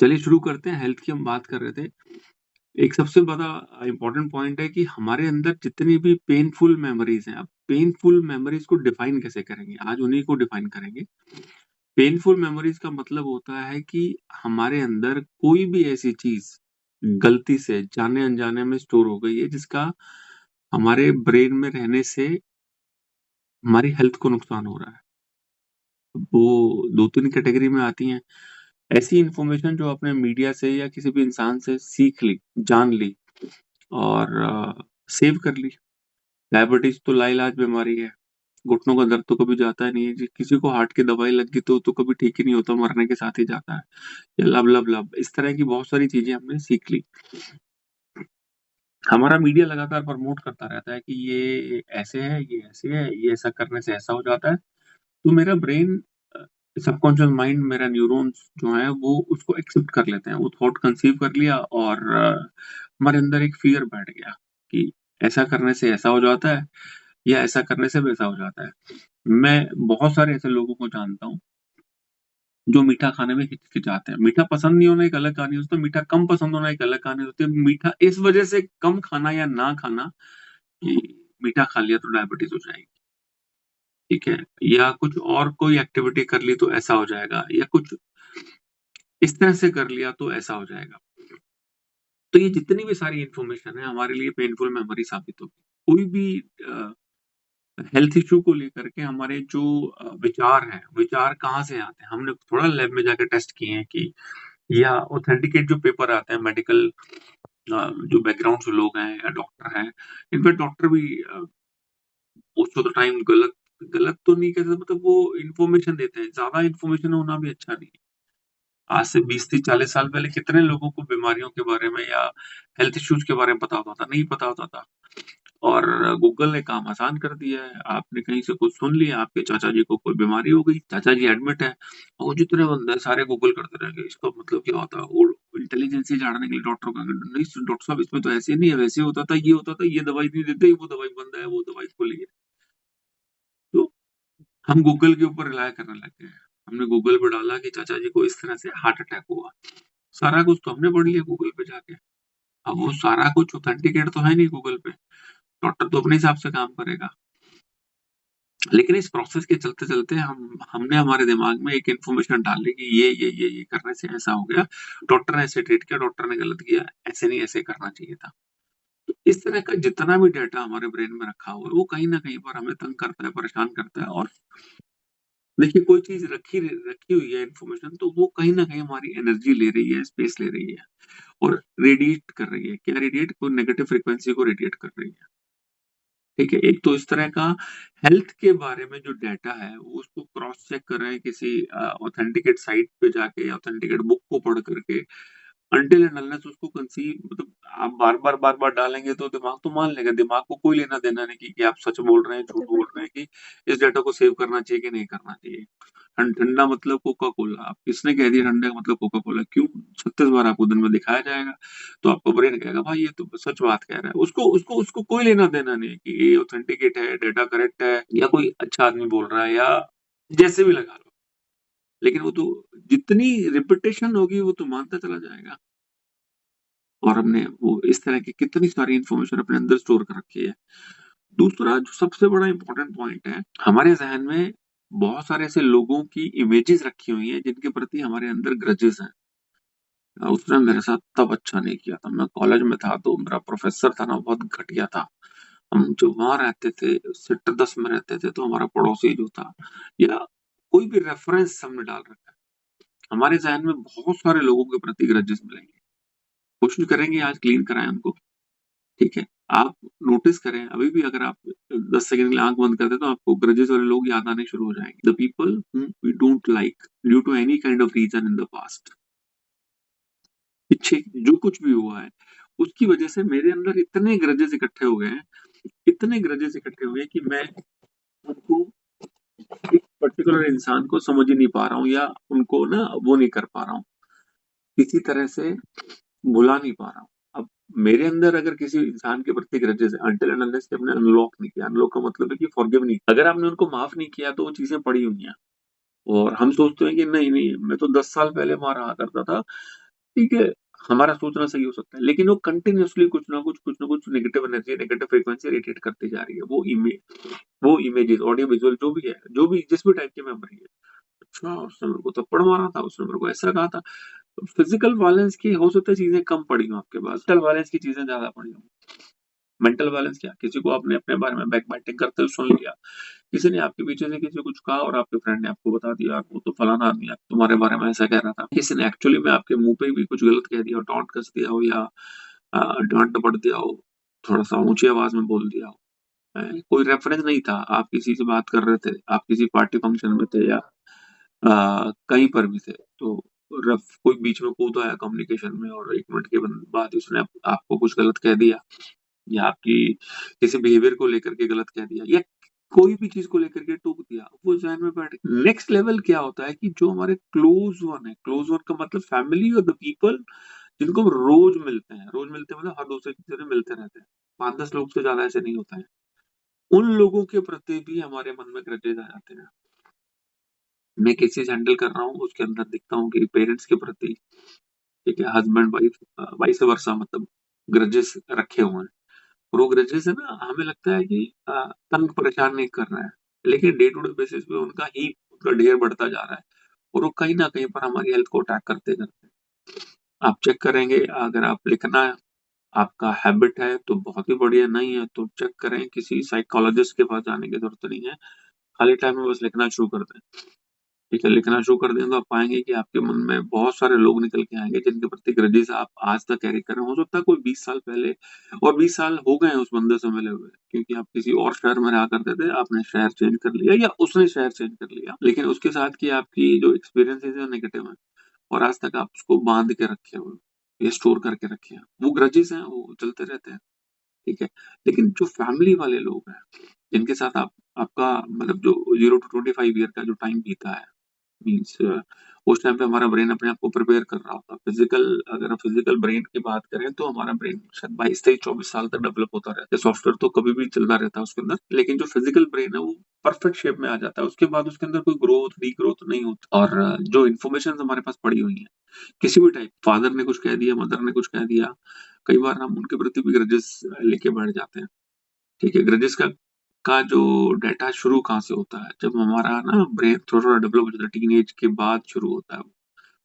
चलिए शुरू करते हैं। हेल्थ की हम बात कर रहे थे। एक सबसे बड़ा इम्पोर्टेंट पॉइंट है कि हमारे अंदर जितनी भी पेनफुल मेमोरीज़ हैं, अब पेनफुल मेमोरीज़ को डिफाइन कैसे करेंगे? आज उन्हीं को डिफाइन करेंगे। पेनफुल मेमोरीज़ का मतलब होता है कि हमारे अंदर कोई भी ऐसी चीज़ गलती से जाने-अनजाने में स्टोर हो गई है, जिसका हमारे ब्रेन में रहने से हमारी हेल्थ को नुकसान हो रहा है। वो 2-3 कैटेगरी में आती हैं। ऐसी इन्फॉर्मेशन जो आपने मीडिया से या किसी भी इंसान से सीख ली, जान ली और सेव कर ली। डायबिटीज़ तो लाइलाज बीमारी है, घुटनों का दर्द तो कभी जाता ही नहीं है। जी, किसी को हार्ट की दवाई लग गई तो कभी ठीक ही नहीं होता, मरने के साथ ही जाता है। या लब, इस तरह की बहुत सारी चीज़ें हमने सीख ली। हमारा मीडिया लगातार प्रमोट करता रहता है कि ये ऐसे है, ये ऐसे है, ये ऐसा करने से ऐसा हो जाता है। तो मेरा ब्रेन सबकॉन्शियस माइंड, मेरा न्यूरॉन्स जो है वो उसको एक्सेप्ट कर लेते हैं। वो थॉट कंसीव कर लिया और हमारे अंदर एक फ़ियर बैठ गया कि ऐसा करने से ऐसा हो जाता है या ऐसा करने से वैसा हो जाता है। मैं बहुत सारे ऐसे लोगों को जानता हूँ, जो मीठा खाने में हिचकिचाते हैं। मीठा पसंद नहीं होना एक अलग कहानी होती है, मीठा कम पसंद होना एक अलग कहानी होती है। मीठा इस वज़ह से कम खाना या ना खाना कि मीठा खा लिया तो डायबिटीज़ हो जाएगी, ठीक है? या कुछ और कोई एक्टिविटी कर ली तो ऐसा हो जाएगा या कुछ इस तरह से कर लिया तो ऐसा हो जाएगा। तो ये जितनी भी सारी इन्फॉर्मेशन है हमारे लिए पेनफुल मेमोरी साबित होगी। कोई भी अ, हेल्थ इश्यू को लेकर के हमारे जो विचार हैं, विचार कहाँ से आते हैं? हमने थोड़ा लैब में जाके टेस्ट किए हैं कि या ऑथेंटिकेट जो पेपर आते हैं मेडिकल जो बैकग्राउंड से लोग हैं या डॉक्टर हैं, इनफैक्ट डॉक्टर भी मोस्ट ऑफ द टाइम गलत गलत तो नहीं कह सकते, मतलब वो इन्फॉर्मेशन देते हैं। ज़्यादा इन्फॉर्मेशन होना भी अच्छा नहीं है। आज से 20-30-40 साल पहले कितने लोगों को बीमारियों के बारे में या हेल्थ इश्यूज़ के बारे में पता होता था? नहीं पता होता था। और गूगल ने काम आसान कर दिया है। आपने कहीं से कुछ सुन लिया, आपके चाचा जी को कोई बीमारी हो गई, चाचा जी एडमिट हैं और जितने बंदे हैं सारे गूगल करते रह गए, इसका मतलब क्या होता है? और इंटेलिजेंसी झाड़ने के लिए डॉक्टर को नहीं डॉक्टर साहब इसमें तो ऐसे नहीं है, वैसे होता था, ये होता था, ये दवाई नहीं देते, वो दवाई बंद है, वो दवाई खुली है। तो हम गूगल के ऊपर रिलाय करने लग गए हैं। हमने गूगल पे डाला कि चाचा जी को इस तरह से हार्ट अटैक हुआ। सारा कुछ तो हमने पढ़ लिया गूगल पे जाके। अब वो सारा कुछ ऑथेंटिकेट तो है नहीं गूगल पे। डॉक्टर तो अपने हिसाब से काम करेगा। लेकिन इस प्रोसेस के चलते-चलते हमने हमारे दिमाग में एक इन्फॉर्मेशन डाल ली कि ये करने से ऐसा हो गया। डॉक्टर ने ऐसे ट्रीट किया, डॉक्टर ने गलत किया, ऐसे नहीं ऐसे करना चाहिए था। तो इस तरह का जितना भी डेटा हमारे ब्रेन में रखा हुआ है, वो कहीं न कहीं पर हमें तंग करता है, परेशान करता है और देखिए कोई चीज़ रखी हुई है इन्फॉर्मेशन तो वो कहीं न कहीं हमारी एनर्जी ले रही है, स्पेस ले रही है और रेडिएट कर रही है। क्या रेडिएट? कोई नेगेटिव फ्रीक्वेंसी को रेडिएट कर रही है। ठीक है? एक तो इस तरह का हेल्थ के बारे में जो डाटा है, वो उसको क्रॉस चेक कर रहे हैं किसी ऑथेंटिकेट साइट पे जाके, ऑथेंटिकेट बुक को पढ़ करके, अनटिल एंड अनलेस उसको कंसीव मतलब आप बार-बार, बार-बार डालेंगे तो दिमाग तो मान लेगा। दिमाग को कोई लेना-देना नहीं कि आप सच बोल रहे हैं, झूठ बोल रहे हैं कि इस डाटा को सेव करना चाहिए कि नहीं करना चाहिए। ठंडा मतलब कोका कोला। अब किसने कह दिया ठंडा का मतलब कोका कोला? क्यों? 36 बार आपको दिन में दिखाया जाएगा, तो आपका ब्रेन कहेगा भाई ये तो सच बात कह रहा है। उसको उसको उसको कोई लेना-देना नहीं है कि ये ऑथेंटिकेट है, डाटा करेक्ट है या कोई अच्छा आदमी बोल रहा है या जैसे भी लगा लो। लेकिन वो तो जितनी रिपिटेशन होगी वो तो मानता चला जाएगा। और हमने वो इस तरह की कितनी सारी इन्फॉर्मेशन अपने अंदर स्टोर कर रखी है। दूसरा जो सबसे बड़ा इम्पोर्टेंट पॉइंट है, हमारे ज़हन में बहुत सारे ऐसे लोगों की इमेजेस रखी हुई हैं जिनके प्रति हमारे अंदर ग्रजेस हैं। उसने मेरे साथ तब अच्छा नहीं किया था। मैं कॉलेज में था तो मेरा प्रोफ़ेसर था ना बहुत घटिया था। हम जो वहाँ रहते थे, सेक्टर 10 में रहते थे तो हमारा पड़ोसी जो था या कोई भी रेफ़रेंस हमने डाल रखा है। हमारे ज़हन में बहुत सारे लोगों के प्रति ग्रजेस मिलेंगे। कोशिश करेंगे आज क्लीन कराएँ उनको। ठीक है? आप नोटिस करें, अभी भी अगर आप 10 सेकंड के लिए आँख बंद कर दें, तो आपको ग्रजेस वाले लोग याद आने शुरू हो जाएँगे। The people whom we don't like due to any kind of reason in the past. पीछे जो कुछ भी हुआ है, उसकी वजह से मेरे अंदर इतने ग्रजेस इकट्ठे हो गए हैं, इतने ग्रजेस इकट्ठे हो गए कि मैं उनको एक पर्टिकुलर इंसान को समझ ही नहीं पा रहा हूँ या उनको ना वो नहीं कर पा रहा हूँ। किसी तरह से भुला नहीं पा रहा हूँ। अब मेरे अंदर अगर किसी इंसान के प्रति ग्रजेस है अनटिल एंड अनलेस कि हमने अनलॉक नहीं किया। अनलॉक का मतलब है कि फॉरगिव नहीं, अगर आपने उनको माफ नहीं किया तो वो चीज़ें पड़ी हुई हैं। और हम सोचते हैं कि नहीं, नहीं मैं तो 10 साल पहले वहाँ रहा करता था, ठीक है, हमारा सोचना सही हो सकता है, लेकिन वो कंटिन्यूअसली कुछ ना कुछ negative energy, negative frequency radiate करती जा रही है। वो इमेजेस, ऑडियो, विजुअल जो भी है, जो भी जिस भी टाइप की मेमोरी है। अच्छा, उसने मेरे को थप्पड़ मारा था, उसने मेरे को ऐसा कहा था। तो फिजिकल वायलेंस की हो सकता है चीजें कम पड़ी हों आपके पास, मेंटल वायलेंस की चीजें ज्यादा पड़ी हों। मेंटल वायलेंस क्या, किसी को आपने अपने बारे में बैक बाइटिंग करते हुए सुन लिया, किसी ने आपके पीछे से किसी को कुछ कहा और आपके फ्रेंड ने आपको बता दिया, यार वो तो फलाना आदमी है, तुम्हारे बारे में ऐसा कह रहा था। किसी ने एक्चुअली में आपके मुंह पे भी कुछ गलत कह दिया हो, टॉन्ट कस दिया हो, या डांट डपट दिया हो, थोड़ा सा ऊंची आवाज में बोल दिया हो। कोई रेफरेंस नहीं था, आप किसी से बात कर रहे थे, आप किसी पार्टी फंक्शन में थे, या कहीं पर भी थे, तो रफ कोई बीच में कूद आया कम्युनिकेशन में, और 1 मिनट के बाद उसने आपको कुछ गलत कह दिया, या आपकी किसी बिहेवियर को लेकर के गलत कह दिया, या कोई भी चीज को लेकर के टोक दिया, वो जहन में बैठ गया। नेक्स्ट लेवल क्या होता है कि जो हमारे क्लोज वन है, क्लोज वन का मतलब फैमिली और द पीपल जिनको हम रोज मिलते हैं, रोज मिलते हैं मतलब हर दूसरे तीसरे दिन मिलते रहते हैं, 5-10 लोग से ज्यादा ऐसे नहीं होता है, उन लोगों के प्रति भी हमारे मन में ग्रजेज आ जाते हैं। मैं केसेस हैंडल कर रहा हूँ, उसके अंदर देखता हूँ कि पेरेंट्स के प्रति, ठीक है, हस्बैंड वाइफ, वाइस वर्सा, मतलब ग्रजेस रखे हुए हैं। और वो ग्रजेस है ना, हमें लगता है कि तंग परेशान नहीं कर रहा है, लेकिन डे टू डे बेसिस पे उनका ढेर बढ़ता जा रहा है, और वो कहीं ना कहीं पर हमारी हेल्थ को अटैक करते करते। आप चेक करेंगे, अगर आप लिखना आपका हैबिट है तो बहुत ही बढ़िया, नहीं है तो चेक करें, किसी साइकोलॉजिस्ट के पास जाने की जरूरत नहीं है, खाली टाइम में बस लिखना शुरू कर दें। ठीक है, लिखना शुरू कर दें तो आप पाएंगे कि आपके मन में बहुत सारे लोग निकल के आएंगे जिनके प्रति ग्रजेस आप आज तक कैरी कर रहे हो सकता है कोई 20 साल पहले, और 20 साल हो गए हैं उस बंदे से मिले हुए, क्योंकि आप किसी और शहर में रहा करते थे, आपने शहर चेंज कर लिया, या उसने शहर चेंज कर लिया, लेकिन उसके साथ की आपकी जो एक्सपीरियंसेस है नेगेटिव है, और आज तक आप उसको बांध के रखे हुए, ये स्टोर करके रखे हैं, वो ग्रजेस हैं, वो चलते रहते हैं। ठीक है, लेकिन जो फैमिली वाले लोग हैं, जिनके साथ आप आपका मतलब जो 0 to 25 ईयर का जो टाइम बीता है, मीन्स उस टाइम पे हमारा ब्रेन अपने आप को प्रिपेयर कर रहा होता है। फिजिकल, अगर हम फिजिकल ब्रेन की बात करें तो हमारा ब्रेन शायद 22 23 24 साल तक डेवलप होता रहता है, सॉफ्टवेयर तो कभी भी चलता रहता है उसके अंदर, लेकिन जो फिजिकल ब्रेन है वो परफेक्ट शेप में आ जाता है, उसके बाद उसके अंदर कोई ग्रोथ डी ग्रोथ नहीं होती। और जो इन्फॉर्मेशन हमारे पास पड़ी हुई है किसी भी टाइप, फादर ने कुछ कह दिया, मदर ने कुछ कह दिया, कई बार हम उनके प्रति भी ग्रजेस लेके बैठ जाते हैं। ठीक है, ग्रजेस का जो डाटा शुरू कहाँ से होता है, जब हमारा ना ब्रेन थोड़ा थोड़ा डेवलप हो जाता है, टीन एज के बाद शुरू होता है।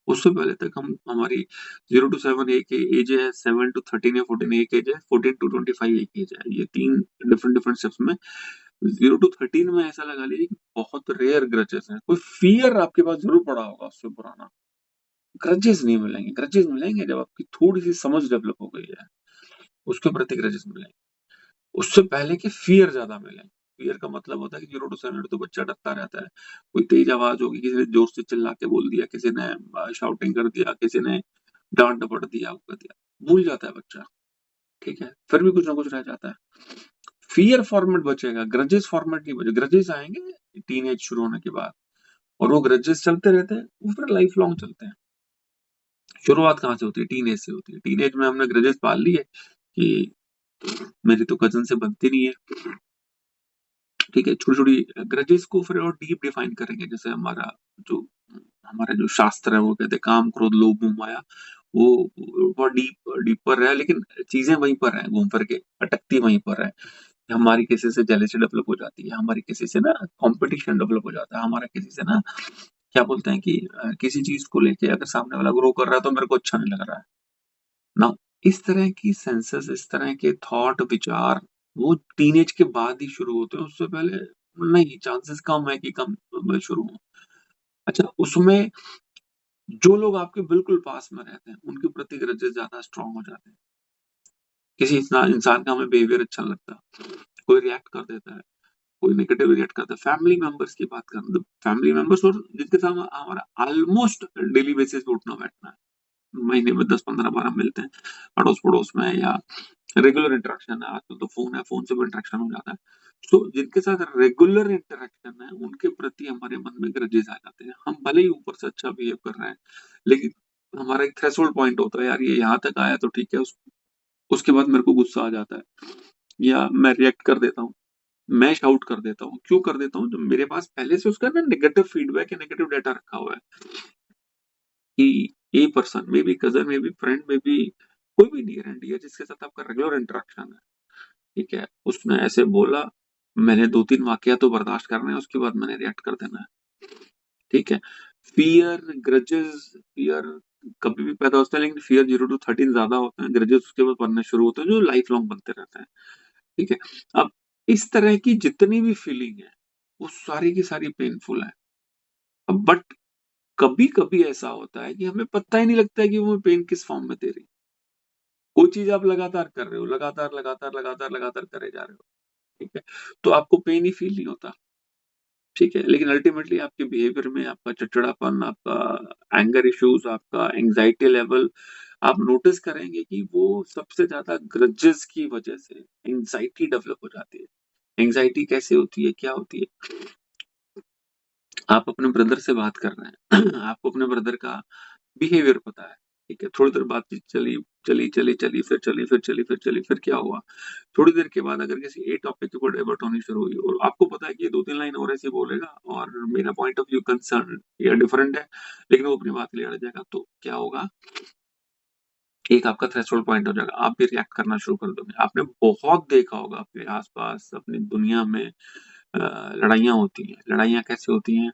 उससे पहले तक हम हमारी 0 to 7 एक एज है, 7 to 13 या 14 एक एज है, 14 to 25 एक एज है, ये तीन डिफरेंट डिफरेंट स्टेप्स में। 0 to 13 में ऐसा लगा लीजिए कि बहुत रेयर ग्रजेस हैं, कोई फियर आपके पास जरूर पड़ा होगा उससे पुराना, ग्रजेस नहीं मिलेंगे। ग्रजेस मिलेंगे जब आपकी थोड़ी सी समझ डेवलप हो गई है, उसके प्रति ग्रजेस मिलेंगे। उससे पहले कि फियर ज्यादा मिले। फियर का मतलब होता है कि 0 to 7 तो बच्चा डरता रहता है, कोई तेज आवाज होगी, किसी ने जोर से चिल्ला के बोल दिया, किसी ने शाउटिंग कर दिया, किसी ने डांट डपट दिया, वो कर दिया, भूल जाता है बच्चा। ठीक है, फिर भी कुछ ना कुछ रह जाता है। फियर फॉर्मेट बचेगा, ग्रजेस फॉर्मेट नहीं बचेगा। ग्रजेस आएंगे टीन एज शुरू होने के बाद, और वो ग्रजेस चलते रहते हैं, वो फिर लाइफ लॉन्ग चलते हैं। शुरुआत कहाँ से होती है? टीन एज से होती है। टीन एज में हमने ग्रजेस पाल लिए कि मेरी तो कजन से बनती नहीं है। ठीक है, छोटी छोटी ग्रजेस को फिर और डीप डिफाइन करेंगे, जैसे जो हमारे जो शास्त्र है वो कहते हैं काम क्रोध लोभ मोह माया, वो बहुत डीप डीपर है, लेकिन चीजें वहीं पर है, घूम फिर के अटकती वहीं पर है। हमारी किसी से जेलेसी डेवलप हो जाती है, हमारी किसी से ना कंपटीशन डेवलप हो जाता है, हमारा किसी से ना क्या बोलते हैं कि किसी चीज को लेके अगर सामने वाला ग्रो कर रहा है तो मेरे को अच्छा नहीं लग रहा है ना। इस तरह की सेंसेस, इस तरह के थॉट विचार वो टीनेज के बाद ही शुरू होते हैं, उससे पहले नहीं, चांसेस कम है कि कम शुरू हो। अच्छा, उसमें जो लोग आपके बिल्कुल पास में रहते हैं उनके प्रति ग्रजेस ज्यादा स्ट्रांग हो जाते हैं। किसी इंसान का हमें बिहेवियर अच्छा नहीं लगता, कोई रिएक्ट कर देता है, कोई नेगेटिव रिएक्ट करता है, फैमिली मेंबर्स की बात करें तो फैमिली मेंबर्स और जिनके साथ हमारा ऑलमोस्ट डेली बेसिस पे उठना बैठना है, महीने में 10 15 बार हम मिलते हैं, अड़ोस पड़ोस में, या रेगुलर इंटरेक्शन है, आजकल तो फोन है, फोन से भी इंटरेक्शन हो जाता है। तो जिनके साथ रेगुलर इंटरेक्शन है उनके प्रति हमारे मन में ग्रजेस आ जाते हैं, हम भले ही ऊपर से अच्छा बिहेव कर रहे हैं, लेकिन हमारा एक थ्रेशोल्ड पॉइंट होता है, यार ये यहाँ तक आया तो ठीक है, उसके बाद मेरे को गुस्सा आ जाता है, या मैं रिएक्ट कर देता हूँ, मैं शाउट कर देता हूँ। क्यों कर देता हूँ? जब मेरे पास पहले से उसका ना नेगेटिव फीडबैक या नेगेटिव डाटा रखा हुआ है कि ये person may be cousin, may be friend, may be कोई भी नियर एंड डियर जिसके साथ आपका रेगुलर इंटरेक्शन है, ठीक है? उसने ऐसे बोला, मैंने 2-3 वाकया तो बर्दाश्त करने हैं, उसके बाद मैंने रिएक्ट कर देना है, ठीक है? फ़ियर, ग्रजेस, फ़ियर कभी भी पैदा होता है, लेकिन फ़ियर 0 टू 13 ज़्यादा होते हैं, ग्रजेस उसके बाद बनने शुरू होते हैं, जो लाइफ़ लॉन्ग बनते रहते हैं, ठीक है? अब इस तरह की जितनी भी फीलिंग है, वो सारी की सारी पेनफुल है। अब बट कभी-कभी ऐसा होता है कि हमें पता ही नहीं लगता है कि वो पेन किस फ़ॉर्म में दे रही है। कोई चीज़ आप लगातार कर रहे हो, लगातार, लगातार, लगातार, लगातार करे जा रहे हो, ठीक है? तो आपको पेन ही फ़ील नहीं होता, ठीक है? लेकिन अल्टीमेटली आपके बिहेवियर में आपका चिड़चिड़ापन, आपका एंगर इश्यूज़, आपका एंग्ज़ायटी लेवल आप नोटिस करेंगे कि वो सबसे ज़्यादा ग्रजेस की वज़ह से एंग्ज़ायटी डेवलप हो जाती है। एंग्ज़ायटी कैसे होती है, क्या होती है? आप अपने ब्रदर से बात कर रहे हैं, आपको अपने ब्रदर का बिहेवियर पता है, ठीक है? थोड़ी देर बातचीत चली, चली, चली, चली, फिर चली, फिर चली, फिर चली, फिर क्या हुआ? थोड़ी देर के बाद अगर किसी एक टॉपिक के ऊपर डाइवर्ट होनी शुरू हुई और आपको पता है कि ये 2-3 लाइन और ऐसे बोलेगा और मेरा पॉइंट ऑफ व्यू कंसर्न या डिफरेंट है, लेकिन वो अपनी बात के लिए अड़ जाएगा, तो क्या होगा? एक आपका थ्रेशोल्ड पॉइंट हो जाएगा, आप भी रिएक्ट करना शुरू कर दोगे। आपने बहुत देखा होगा अपने आस-पास, अपनी दुनिया में लड़ाइयाँ होती हैं। लड़ाइयाँ कैसे होती हैं?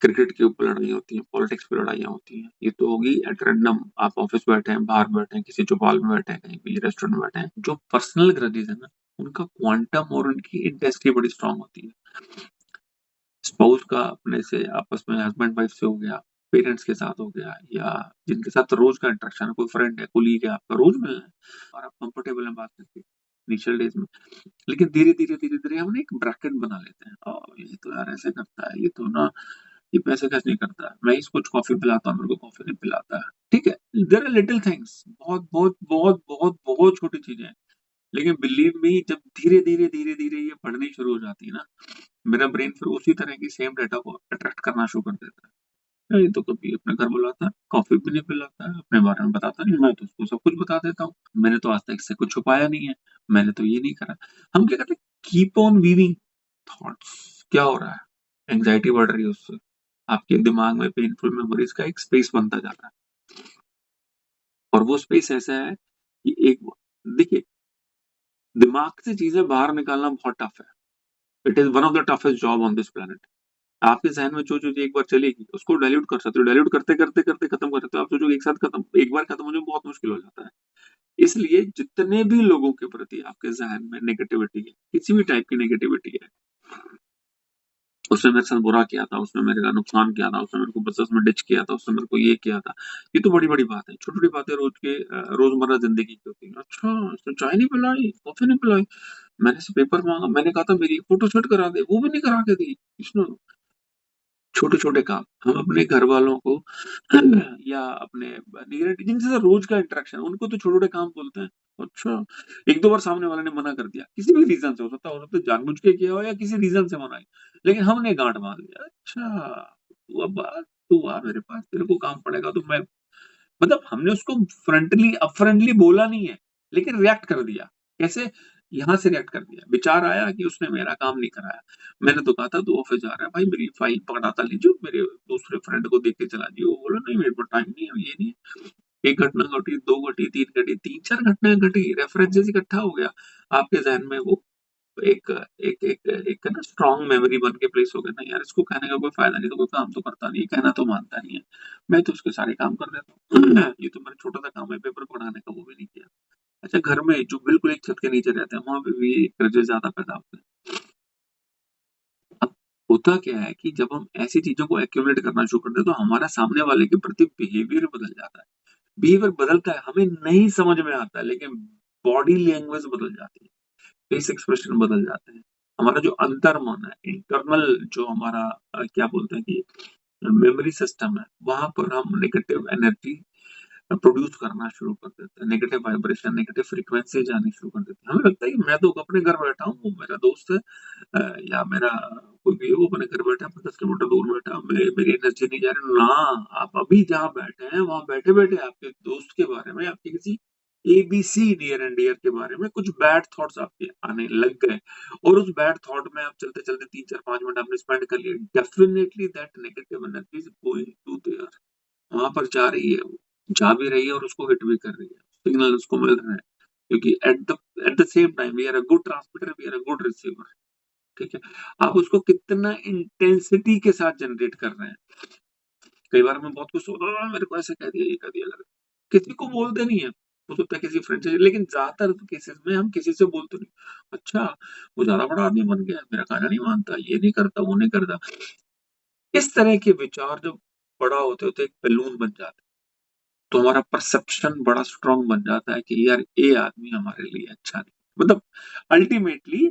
क्रिकेट के ऊपर लड़ाई होती है, पॉलिटिक्स पे लड़ाइयाँ होती हैं। ये तो होगी एट रैंडम, आप ऑफ़िस बैठे हैं, बाहर बैठे हैं, किसी चौपाल में बैठे हैं, कहीं भी रेस्टोरेंट में बैठे हैं। जो पर्सनल ग्रजेस है ना, उनका क्वांटम और उनकी इंटेंसिटी बड़ी स्ट्रॉन्ग होती है। स्पाउस का अपने से आपस में हस्बैंड वाइफ से हो गया, पेरेंट्स के साथ हो गया या जिनके साथ रोज़ का इंटरेक्शन है, कोई फ्रेंड है, कोलीग है आपका, रोज़ मिलना है और आप कंफर्टेबल हैं बात करके, इनिशियल डेज़ में। लेकिन धीरे-धीरे, धीरे-धीरे हम ना एक ब्रैकेट बना लेते हैं। ये तो यार ऐसे करता है, ये तो ना ये पैसे खर्च नहीं करता है। मैं इसको कॉफ़ी पिलाता हूँ, मेरे को कॉफ़ी नहीं पिलाता है। ठीक है? देयर आर लिटिल थिंग्स बहुत, बहुत, बहुत, बहुत, बहुत छोटी चीज़ें हैं। लेकिन बिलीव मी जब धीरे-धीरे, धीरे-धीरे ये बढ़नी शुरू हो जाती है ना, मेरा ब्रेन फिर उसी तरह की सेम डाटा को अट्रैक्ट करना शुरू कर देता है। ये तो कभी अपने घर बुलाता है, कॉफ़ी भी नहीं पिलाता है, अपने बारे में बताता नहीं, मैं तो उसको सब कुछ बता देता हूँ। मैंने तो आज तक इससे कुछ छुपाया नहीं है, मैंने तो ये नहीं करा। हम क्या करते हैं कीप ऑन वीविंग थॉट्स क्या हो रहा है? एंग्ज़ायटी बढ़ रही है उससे। आपके दिमाग में पेनफुल मेमोरीज़ का एक स्पेस बनता जा रहा है और वो स्पेस ऐसा है कि एक देखिए, दिमाग से चीज़ें बाहर निकालना बहुत टफ है। It is one of the toughest job on this planet. आपके ज़हन में जो चीज़ एक बार चलेगी, उसको डाइल्यूट कर सकते हो। डाइल्यूट करते, करते, करते खत्म कर सकते हो। आप सोचोगे एक साथ खत्म एक बार खत्म हो जाए बहुत मुश्किल हो जाता है। इसलिए जितने भी लोगों के प्रति आपके ज़हन में नेगेटिविटी है, किसी भी टाइप की नेगेटिविटी है, उसने मेरे साथ बुरा किया था, उसने मेरे का नुकसान किया था, उसने मेरे को बिज़नेस में डिच किया था, उसने मेरे को ये किया था। ये तो बड़ी-बड़ी बात है। छोटी-छोटी बातें रोज़मर्रा ज़िंदगी की होती हैं। अच्छा, इसने चाय नहीं पिलाई, कॉफ़ी नहीं पिलाई, मैंने इससे पेपर माँगा, मैंने कहा था मेरी फ़ोटो सेट करा दे, वो भी नहीं करा के दी। इसने छोटे-छोटे काम, हम अपने घरवालों को या अपने नियर जिनसे रोज़ का इंटरेक्शन है, उनको तो छोटे-छोटे काम बोलते हैं। अच्छा, 1-2 बार सामने वाले ने मना कर दिया, किसी भी रीज़न से हो सकता है जानबूझ के किया हो या किसी रीज़न से मना है, लेकिन हमने गाँठ बाँध लिया। अच्छा, तू आ मेरे पास, तेरे को काम पड़ेगा तो मैं मतलब हमने उसको अपफ्रंटली बोला नहीं है, लेकिन रिएक्ट कर दिया। कैसे? यहाँ से रिएक्ट कर दिया। विचार आया कि उसने मेरा काम नहीं कराया। मैंने तो कहा था तू ऑफ़िस जा रहा है, भाई मेरी फ़ाइल पकड़ाता लीजिए, मेरे दूसरे फ्रेंड को दे के चला जाइए। वो बोला नहीं मेरे पास टाइम नहीं है, ये नहीं है। 1 घटना घटी, 2 घटी, 3 घटी, 3-4 घटनाएँ घटी, रेफरेंसेस इकट्ठा हो गया। आपके ज़हन में वो एक एक एक एक ना स्ट्रॉन्ग मेमोरी बन के प्लेस हो गया ना यार इसको कहने का कोई फ़ायदा नहीं, तो कोई काम तो करता नहीं है, कहना तो मानता नहीं है। मैं तो उसके सारे काम कर देता हूँ। ये तो मेरा छोटा-सा काम है पेपर पढ़ाने का, वो भी नहीं किया। अच्छा घर में जो बिल्कुल एक छत के नीचे रहते हैं, वहाँ पे भी ग्रजेस ज़्यादा पैदा होते हैं। अब होता क्या है कि जब हम ऐसी चीज़ों को एक्यूमुलेट करना शुरू कर दें, तो हमारा सामने वाले के प्रति बिहेवियर बदल जाता है। बिहेवियर बदलता है, हमें नहीं समझ में आता है, लेकिन बॉडी लैंग्वेज बदल जाती है, फेस एक्सप्रेशन बदल जाते हैं। हमारा जो अंतर्मन है, इंटरनल जो हमारा क्या बोलते हैं कि मेमोरी सिस्टम है, वहाँ पर हम नेगेटिव एनर्जी प्रोड्यूस करना शुरू कर देते हैं। नेगेटिव वाइब्रेशन, नेगेटिव फ्रीक्वेंसी जानी शुरू कर देते हैं। हमें लगता है कि मैं तो अपने घर बैठा हूँ, वो मेरा दोस्त है या मेरा कोई भी है वो अपने घर बैठा है, 10 किलोमीटर दूर बैठा है, मेरी एनर्जी नहीं जा रही। ना, आप अभी जहाँ बैठे हैं, वहाँ बैठे-बैठे आपके दोस्त के बारे में, आपके किसी एबीसी नियर एंड डियर के बारे में कुछ बैड थॉट्स आपके आने लग गए और उस बैड थॉट में आप चलते-चलते 3, 4, 5 मिनट आपने स्पेंड कर लिए। Definitely that negative energy is going to there वहाँ पर जा रही है वो। जा भी रही है और उसको हिट भी कर रही है, सिग्नल उसको मिल रहा है, क्योंकि at the same time we are a good transmitter, we are a good receiver. ठीक है, आप उसको कितना इंटेंसिटी के साथ जनरेट कर रहे हैं। कई बार मैं बहुत कुछ सोचता हूँ, मेरे को ऐसे कह दिया, ये कर दिया, किसी को बोलते नहीं है, हो सकता है किसी फ्रेंड से, लेकिन ज्यादातर केसेस में हम किसी से बोलते नहीं। अच्छा, वो ज्यादा बड़ा आदमी बन गया, मेरा कहना नहीं मानता, ये नहीं करता, वो नहीं करता। इस तरह के विचार जब बड़ा होते होते एक बैलून बन जाते हैं, तो हमारा परसेप्शन बड़ा स्ट्रांग बन जाता है कि यार ये आदमी हमारे लिए अच्छा नहीं, मतलब अल्टीमेटली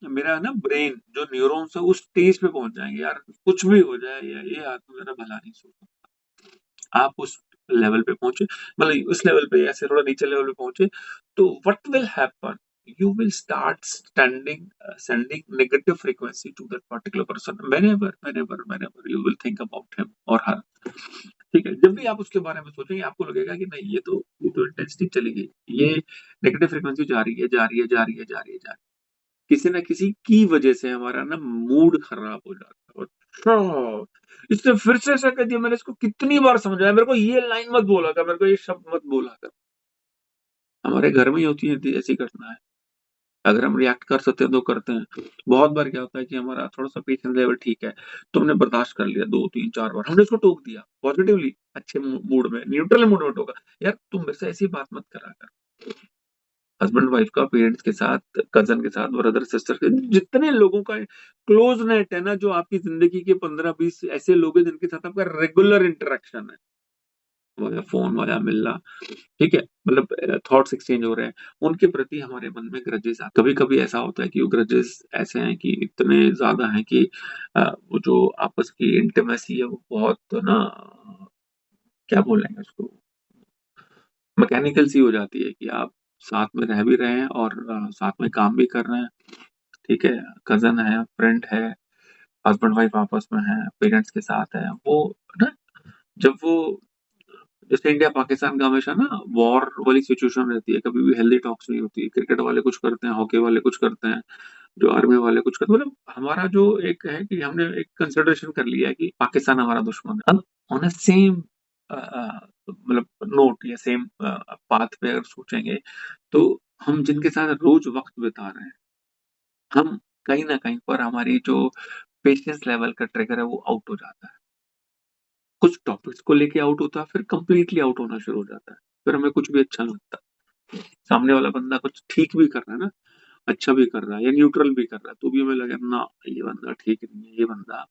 मेरा ना ब्रेन जो न्यूरॉन्स है उस स्टेज पे पहुंच जाएंगे, यार कुछ भी हो जाए, या ये आदमी मेरा भला नहीं सोचता। आप उस लेवल पे पहुंचे, मतलब उस लेवल पे ऐसे थोड़ा नीचे लेवल पे पहुंचे, तो what will happen, you will start sending negative frequency to that particular person whenever you will think about him or her। ठीक है, जब भी आप उसके बारे में सोचेंगे आपको लगेगा कि नहीं, ये तो इंटेंसिटी चली गई, ये नेगेटिव फ्रीक्वेंसी जा रही है, जा रही है, जा रही है, जा रही है, जा रही है। किसी ना किसी की वजह से हमारा ना मूड खराब हो जाता है। अच्छा, इसने फिर से ऐसा कह दिया, मैंने इसको कितनी बार समझाया, मेरे को ये लाइन मत बोला कर, मेरे को ये शब्द मत बोला कर। हमारे घर में ही होती है ऐसी घटनाएं। अगर हम रिएक्ट कर सकते हैं तो करते हैं। बहुत बार क्या होता है कि हमारा थोड़ा-सा पेशेंस लेवल ठीक है, तो हमने बर्दाश्त कर लिया 2, 3, 4 बार। हमने उसको टोक दिया पॉजिटिवली, अच्छे मूड में, न्यूट्रल मूड में टोका। यार तुम मेरे से ऐसी बात मत करा कर। हस्बैंड वाइफ का, पेरेंट्स के साथ, कज़न के साथ, ब्रदर सिस्टर के, जितने लोगों का क्लोज़ नेट है ना, जो आपकी ज़िंदगी के 15-20 ऐसे लोग हैं जिनके साथ आपका रेगुलर इंटरैक्शन है, वाया फ़ोन, वाया मिलना। ठीक है? मतलब थॉट्स एक्सचेंज हो रहे हैं, उनके प्रति हमारे मन में ग्रजेस आते हैं। कभी-कभी ऐसा होता है कि वो ग्रजेस ऐसे हैं कि इतने ज़्यादा हैं कि वो जो आपस की इंटिमेसी है वो बहुत ना, क्या बोलेंगे उसको, मैकेनिकल सी हो जाती है कि आप साथ में रह भी रहे हैं और साथ में काम भी कर रहे हैं। ठीक है? कज़न है, फ्रेंड है, हस्बैंड वाइफ आपस में हैं, पेरेंट्स के साथ हैं। वो ना, जब वो, जैसे इंडिया पाकिस्तान का हमेशा ना वॉर वाली सिचुएशन रहती है, कभी भी हेल्दी टॉक्स नहीं होती। क्रिकेट वाले कुछ करते हैं, हॉकी वाले कुछ करते हैं, जो आर्मी वाले कुछ करते हैं, मतलब हमारा जो एक है कि हमने एक कंसिडरेशन कर लिया है कि पाकिस्तान हमारा दुश्मन है। अब ऑन अ सेम मतलब नोट या सेम पाथ पे अगर सोचेंगे, तो हम जिनके साथ रोज वक्त बिता रहे हैं, हम कहीं ना कहीं पर हमारी जो पेशेंस लेवल का ट्रिगर है वो आउट हो जाता है। कुछ टॉपिक्स को लेके आउट होता है, फिर कंप्लीटली आउट होना शुरू हो जाता है। फिर हमें कुछ भी अच्छा नहीं लगता। सामने वाला बंदा कुछ ठीक भी कर रहा है ना, अच्छा भी कर रहा है या न्यूट्रल भी कर रहा है, तो भी हमें लगे ना, ये बंदा ठीक नहीं है, ये बंदा,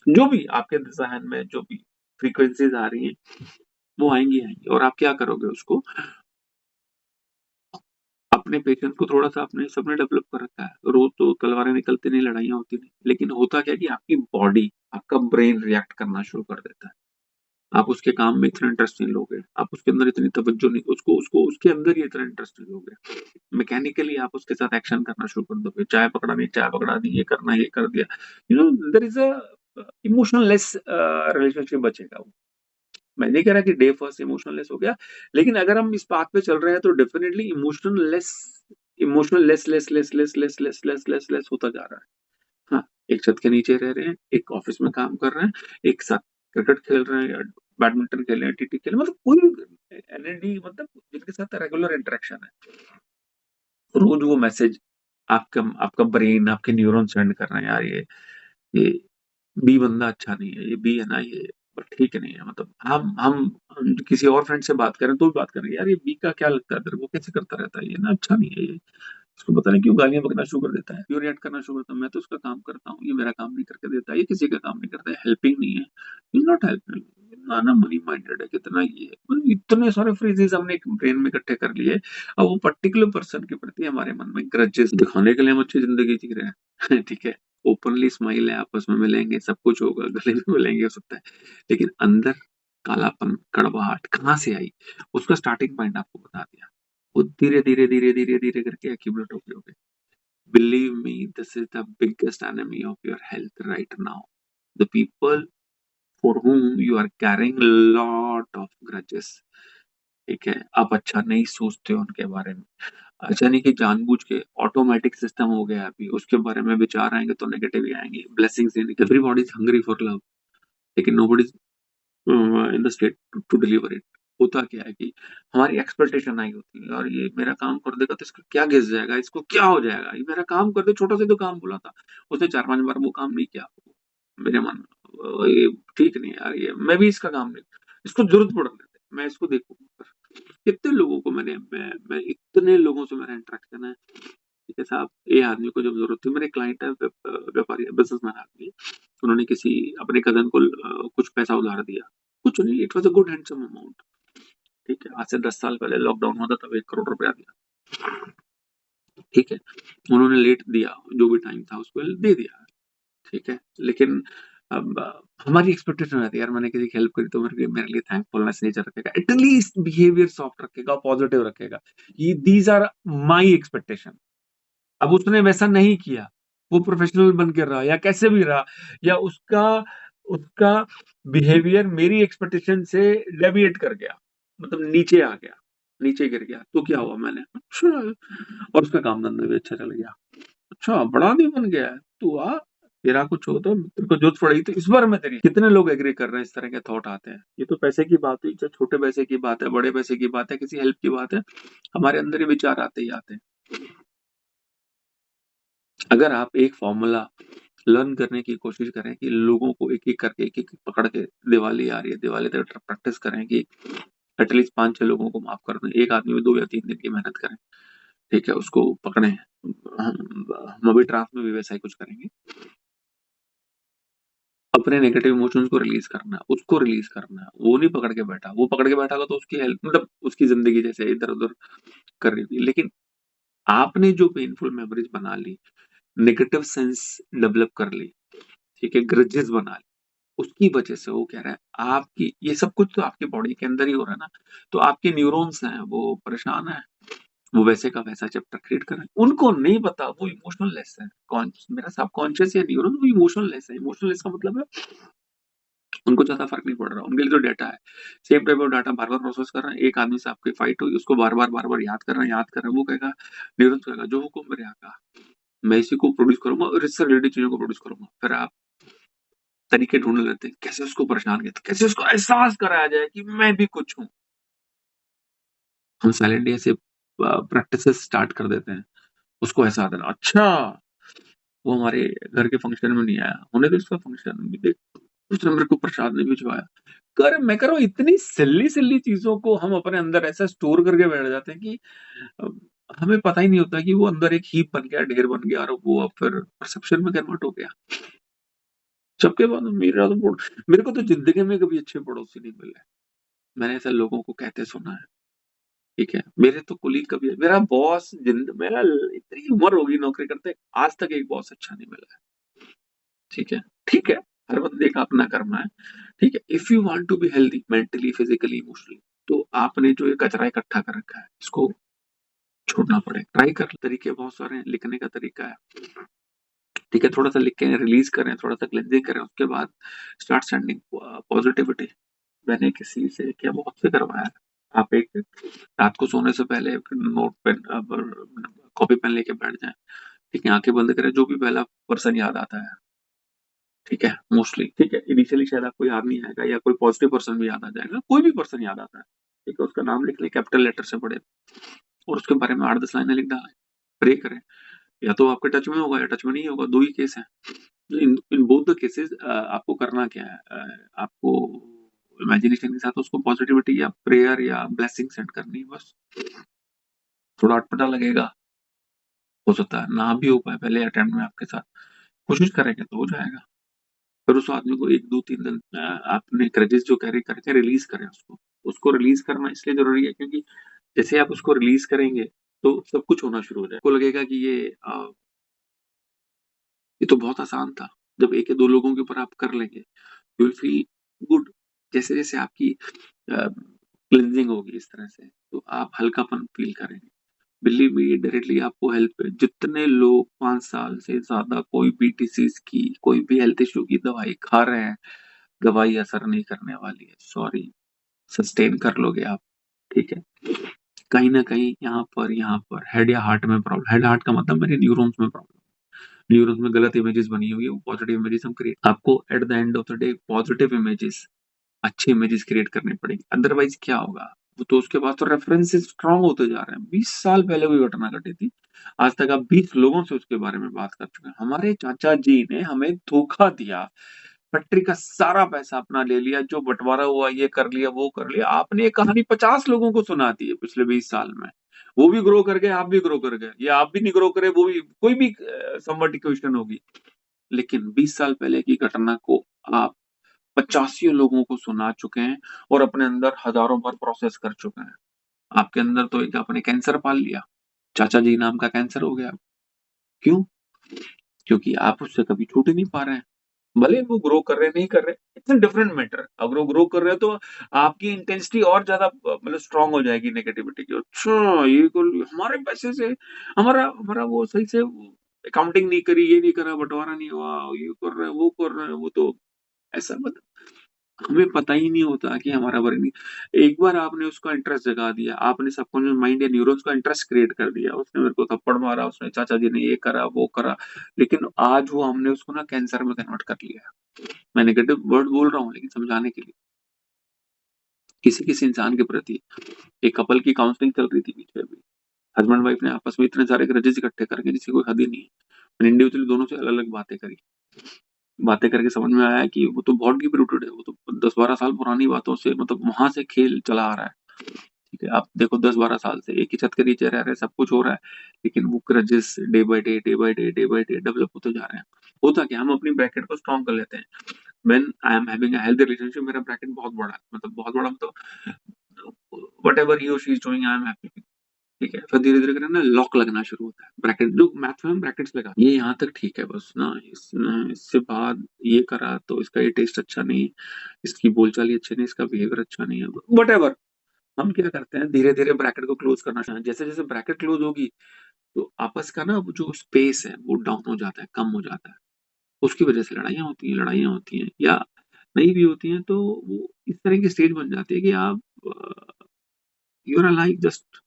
जो भी आपके ज़हन में जो भी फ्रीक्वेंसीज़ आ रही हैं, वो आएँगी, आएँगी, और आप क्या करोगे उसको, अपने पेशेंस को थोड़ा-सा अपने सबने डेवलप कर रखा है। रोज़ तो तलवारें निकलती नहीं, लड़ाइयाँ होती नहीं। लेकिन होता क्या है कि आपकी बॉडी, आपका ब्रेन रिएक्ट करना शुरू कर देता है। आप उसके काम में इतना इंटरेस्ट नहीं लोगे, आप उसके अंदर इतनी तवज्जो नहीं, उसको उसको उसके अंदर ही इतना इंटरेस्ट नहीं लोगे। मैकेनिकली आप उसके साथ एक्शन करना शुरू कर दोगे, चाय पकड़ा दी, चाय पकड़ा दी, ये करना, ये कर दिया। You know there is a emotionless relationship बचेगा वो। मैं नहीं कह रहा कि डे फर्स्ट इमोशनलेस हो गया, लेकिन अगर हम इस पाथ पे चल रहे हैं तो definitely emotional less less less less less less less less less होता जा रहा है। हाँ, एक छत के नीचे रह रहे हैं, एक ऑफिस में काम कर रहे हैं, एक साथ क्रिकेट खेल रहे हैं या बैडमिंटन खेल रहे हैं, टीटी खेल रहे हैं, मतलब कोई एनएडी, मतलब जिनके साथ रेगुलर इंटरेक्शन है। रोज वो मैसेज आपका आपका ब्रेन, आपके न्यूरॉन सेंड कर रहे हैं, यार ये बी बंदा अच्छा नहीं है, ये बी है ना, ये ठीक नहीं है। मतलब हम किसी और फ्रेंड से बात करें तो भी बात करेंगे, यार ये बी का क्या लगता है तेरे को, कैसे करता रहता है, ये ना अच्छा नहीं है ये, इसको पता नहीं क्यों गालियां बकना शुरू कर देता है, क्यों रिएक्ट करना शुरू करता है, मैं तो उसका काम करता हूँ, ये मेरा काम नहीं करके देता, ये किसी का काम नहीं करता है, हेल्पिंग नहीं है, इज नॉट हेल्पिंग, ना ना मनी माइंडेड है, कितना ये है। मतलब इतने सारे फ्रेजेस हमने एक ब्रेन में इकट्ठे कर लिए, अब वो पर्टिकुलर पर्सन के प्रति हमारे मन में ग्रजेस दिखाने के लिए हम अच्छी जिंदगी जी रहे हैं। ठीक है, ओपनली स्माइल है, आपस में मिलेंगे, सब कुछ होगा, गले भी मिलेंगे हो सकता है, लेकिन अंदर कालापन, कड़वाहट कहाँ से आई, उसका स्टार्टिंग पॉइंट आपको बता दिया। वो धीरे धीरे धीरे धीरे धीरे करके एक्यूमुलेट हो गए। Believe me, this is the biggest enemy of your health right now, the people for whom you are carrying lot of grudges। ठीक है, आप अच्छा नहीं सोचते हो उनके बारे में, अच्छा नहीं कि जानबूझ के ऑटोमेटिक सिस्टम हो गया है अभी, उसके बारे में विचार आएंगे तो नेगेटिव ही आएंगे। Blessings, everybody is hungry for love, लेकिन nobody is in the state to deliver it. होता क्या है कि हमारी एक्सपेक्टेशन हाई होती है, और ये मेरा काम कर देगा तो इसका क्या घिस जाएगा, इसको क्या हो जाएगा, ये मेरा काम कर दे, छोटा सा तो काम बोला था, उसने 4-5 बार वो काम नहीं किया। मेरे मन में ये ठीक नहीं है यार, ये मैं भी इसका काम नहीं, इसको ज़रूरत पड़ने दे, मैं इसको देखूँगा। कितने लोगों को मैं इतने लोगों से मेरा इंटरेक्शन है, ठीक है साहब, ये आदमी को जब ज़रूरत थी, मेरे क्लाइंट है, व्यापारी है, बिज़नेसमैन आदमी है, उन्होंने किसी अपने कज़न को कुछ पैसा उधार दिया, कुछ नहीं, it was a good handsome amount, ठीक है? आज से 10 साल पहले लॉकडाउन हुआ था, तब 1 करोड़ रुपया दिया, ठीक है? उन्होंने लेट दिया, जो भी टाइम था उसको दे दिया, ठीक है? लेकिन अब हमारी एक्सपेक्टेशन रहती है यार, मैंने किसी की हेल्प करी तो मेरे लिए थैंकफुलनेस नेचर रखेगा, एटलीस्ट बिहेवियर सॉफ्ट रखेगा, पॉजिटिव रखेगा। ये दीज़ आर माय एक्सपेक्टेशन। अब उसने वैसा नहीं किया, वो प्रोफेशनल बन के रहा या कैसे भी रहा, या उसका उसका बिहेवियर मेरी एक्सपेक्टेशन से डेविएट कर गया, मतलब नीचे आ गया, नीचे गिर गया, तो क्या हुआ, मैंने अच्छा, और उसका काम-धंधा भी अच्छा चल गया। अच्छा, बड़ा आदमी बन गया है, तू आ, तेरा कुछ हो तो तेरे को ज़रूरत पड़ेगी तो इस बार मैं तेरी, कितने लोग एग्री कर रहे हैं, इस तरह के थॉट आते हैं। ये तो पैसे की बात हुई, चाहे छोटे पैसे की बात है, बड़े पैसे की बात है, किसी हेल्प की बात है, हमारे अंदर ये विचार आते ही आते हैं। अगर आप एक फ़ॉर्मूला लर्न करने की कोशिश करें कि लोगों को एक-एक करके, एक-एक पकड़ के, दिवाली आ रही है, दिवाली तक प्रैक्टिस करें कि एटलीस्ट 5-6 लोगों को माफ़ कर दें। एक आदमी में 2 या 3 दिन की मेहनत करें, ठीक है? उसको पकड़ें। हम अभी ट्रांस में भी वैसा ही कुछ करेंगे। अपने नेगेटिव इमोशंस को रिलीज़ करना है, उसको रिलीज़ करना है। वो नहीं पकड़ के बैठा, वो पकड़ के बैठा होगा तो उसकी हेल्प, मतलब उसकी ज़िंदगी जैसे इधर-उधर कर रही होगी। लेकिन आपने जो पेनफुल मेमोरीज़ बना ली, नेगेटिव सेंस डेवलप कर ली, ठीक है? ग्रजेस बना ली, उसकी वजह से वो कह रहा है, आपकी ये सब कुछ तो आपकी बॉडी के अंदर ही हो रहा है ना, तो आपके न्यूरॉन्स हैं, वो परेशान हैं, वो वैसे का वैसा चैप्टर क्रिएट कर रहे हैं। उनको नहीं पता, वो इमोशनल लेस है। मेरा सबकॉन्शियस या न्यूरॉन वो इमोशनल लेस है। इमोशनल लेस का मतलब है उनको ज़्यादा फ़र्क नहीं पड़ रहा। उनके लिए जो डाटा है, सेम टाइप ऑफ डाटा बार-बार प्रोसेस कर रहे हैं। एक आदमी से आपकी फाइट हुई, उसको बार-बार याद कर रहे हैं, याद कर रहे हैं। वो कहेगा, न्यूरॉन्स कहेगा, जो हुकुम मेरे आका, मैं इसी को प्रोड्यूस करूँगा और इससे रिलेटेड चीज़ों को प्रोड्यूस करूँगा। फिर आप तरीके ढूँढने लगते हैं, कैसे उसको परेशान किया, कैसे उसको एहसास कराया जाए कि मैं भी कुछ हूँ। हम साइलेंटली ऐसे प्रैक्टिसेस स्टार्ट कर देते हैं। उसको एहसास देना, अच्छा, वो हमारे घर के फंक्शन में नहीं आया, होने दो इसका फंक्शन, भी देख, उसने मेरे को प्रसाद नहीं भिजवाया। मैं कह रहा हूँ, इतनी सिली-सिली चीज़ों को हम अपने अंदर ऐसा स्टोर करके बैठ जाते हैं कि अ, हमें पता ही नहीं होता कि वो अंदर एक हीप बन गया, ढेर बन गया, और वो अब फिर परसेप्शन में कन्वर्ट हो गया। सबके बाद मेरे को तो ज़िंदगी में कभी अच्छे पड़ोसी नहीं मिले। मैंने ऐसे लोगों को कहते सुना है, ठीक है? मेरे तो कुलीग कभी, मेरा बॉस मेरा इतनी उम्र हो गई नौकरी करते, आज तक एक बॉस अच्छा नहीं मिला है, ठीक है? ठीक है, हर बंदे का अपना कर्म है, ठीक है? If you want to be healthy mentally, physically, emotionally, तो आपने जो ये कचरा इकट्ठा कर रखा है, इसको छोड़ना पड़ेगा। ट्राई कर, तरीके बहुत सारे हैं, लिखने का तरीका है, ठीक है? थोड़ा-सा लिख के रिलीज़ करें, थोड़ा-सा क्लेंजिंग करें, उसके बाद स्टार्ट सेंडिंग पॉजिटिविटी। मैंने किसी से क्या, बहुत से करवाया है। आप एक रात को सोने से पहले एक नोट पेन कॉपी पेन लेके बैठ जाएँ, ठीक है? आँखें बंद करें, जो भी पहला पर्सन याद आता है, ठीक है? मोस्टली, ठीक है? इनिशियली शायद आपको याद नहीं आएगा, या कोई पॉज़िटिव पर्सन भी याद आ जाएगा, कोई भी पर्सन याद आता है, ठीक है? उसका नाम लिख लें कैपिटल लेटर से बड़े, और उसके बारे में 8-10 लाइनें लिख डालें। प्रे करें, या तो आपके टच में होगा या टच में नहीं होगा, 2 ही केस हैं। इन इन बोथ द केसेस आपको करना क्या है, आपको इमेजिनेशन के साथ उसको पॉज़िटिविटी या प्रेयर या ब्लेसिंग सेंड करनी है बस। थोड़ा अटपटा लगेगा, हो सकता है ना भी हो पाए पहले अटेम्प्ट में आपके साथ, कोशिश करेंगे तो हो जाएगा। फिर उस आदमी को 1-2-3 दिन आपने ग्रजेस जो कैरी करके रिलीज़ करें उसको। उसको रिलीज़ करना इसलिए ज़रूरी है क्योंकि जैसे आप उसको रिलीज़ करेंगे, तो सब कुछ होना शुरू हो जाएगा। आपको लगेगा कि ये तो बहुत आसान था। जब 1 या 2 लोगों के ऊपर आप कर लेंगे, यू विल फील गुड। जैसे-जैसे आपकी क्लींजिंग होगी इस तरह से, तो आप हल्कापन फील करेंगे। बिलीव मी, डायरेक्टली आपको हेल्प, जितने लोग 5 साल से ज़्यादा कोई भी डिसीज़ की, कोई भी हेल्थ इश्यू की दवाई खा रहे हैं, दवाई असर नहीं करने वाली है, सॉरी, सस्टेन कर लोगे आप, ठीक है? कहीं न कहीं यहाँ पर हेड या हार्ट में प्रॉब्लम, हेड हार्ट का मतलब मेरे न्यूरॉन्स में प्रॉब्लम, न्यूरॉन्स में गलत इमेजेस बनी हुई है, वो पॉजिटिव इमेजेस हम क्रिएट, आपको at the end of the day positive images अच्छी इमेजेस क्रिएट करनी पड़ेगी, अदरवाइज क्या होगा? वो तो उसके पास तो रेफरेंसेस स्ट्रांग होते जा रहे हैं। 20 साल पहले कोई घटना घटी थी, आज तक आप 20 लोगों से उसके बारे में बात कर चुके हैं। हमारे चाचा जी ने हमें धोखा दिया, फैक्ट्री का सारा पैसा अपना ले लिया, जो बंटवारा हुआ ये कर लिया वो कर लिया। आपने ये कहानी 50 लोगों को सुना दी है पिछले 20 साल में। वो भी ग्रो कर गए, आप भी ग्रो कर गए, या आप भी नहीं ग्रो करे, वो भी कोई भी समवट इक्वेशन होगी। लेकिन 20 साल पहले की घटना को आप 85 लोगों को सुना चुके हैं और अपने अंदर हजारों बार प्रोसेस कर चुके हैं। आपके अंदर तो एक आपने कैंसर पाल लिया, चाचा जी नाम का कैंसर हो गया। क्यों? क्योंकि आप उससे कभी छूट ही नहीं पा रहे हैं। भले वो ग्रो कर रहे हैं, नहीं कर रहे, इट्स अ डिफरेंट मैटर। अगर वो ग्रो कर रहे हैं तो आपकी इंटेंसिटी और ज्यादा मतलब स्ट्रांग हो जाएगी नेगेटिविटी की। अच्छा ये हमारे पैसे से हमारा हमारा वो सही से अकाउंटिंग नहीं करी, ये नहीं करा, बंटवारा नहीं हुआ, ये कर रहे हैं वो कर रहे हैं, वो तो ऐसा मतलब हमें पता ही नहीं होता कि हमारा वर्क एक बार आपने उसका इंटरेस्ट जगा दिया, आपने सबकॉन्शियस माइंड या न्यूरॉन्स का इंटरेस्ट क्रिएट कर दिया, उसने मेरे को थप्पड़ मारा, उसने चाचा जी ने ये करा वो करा, लेकिन आज वो हमने उसको ना कैंसर में कन्वर्ट कर लिया। मैं नेगेटिव वर्ड बोल रहा हूँ लेकिन समझाने के लिए, किसी किसी इंसान के प्रति। एक कपल की काउंसलिंग चल रही थी पीछे अभी, हस्बैंड वाइफ ने आपस में इतने सारे ग्रजेस इकट्ठे करके जिसकी कोई हद ही नहीं है, मैंने इंडिविजुअली दोनों से अलग अलग बातें करी। बातें करके समझ में आया कि वो तो बहुत डीप रूटेड है, वो तो 10-12 साल पुरानी बातों से मतलब वहां से खेल चला आ रहा है। ठीक है, आप देखो 10-12 साल से एक ही छत के नीचे रह रहे हैं, सब कुछ हो रहा है, लेकिन वो grudges day by day day by day day by day develop होते जा रहे हैं। होता क्या, हम अपनी ब्रैकेट को स्ट्रॉन्ग कर लेते हैं। When I am having a healthy relationship, मेरा ब्रैकेट बहुत बड़ा है, मतलब बहुत बड़ा, मतलब वट एवर ही और she is doing I am happy. ठीक है, फिर धीरे धीरे करके ना लॉक लगना शुरू होता है, ब्रैकेट जो मैथ में हम ब्रैकेट्स लगा, ये यहाँ तक ठीक है, बस ना इसने इससे बाद ये करा तो इसका ये टेस्ट अच्छा नहीं, इसकी बोलचाल ही अच्छी नहीं, इसका बिहेवियर अच्छा नहीं है, वट एवर। हम क्या करते हैं, धीरे धीरे ब्रैकेट को क्लोज करना शुरू, जैसे जैसे ब्रैकेट क्लोज होगी तो आपस का ना वो जो स्पेस है वो डाउन हो जाता है, कम हो जाता है। उसकी वजह से लड़ाइयाँ होती हैं, या नहीं भी होती हैं तो वो इस तरह की स्टेज बन जाती है कि आप यू आर लाइक जस्ट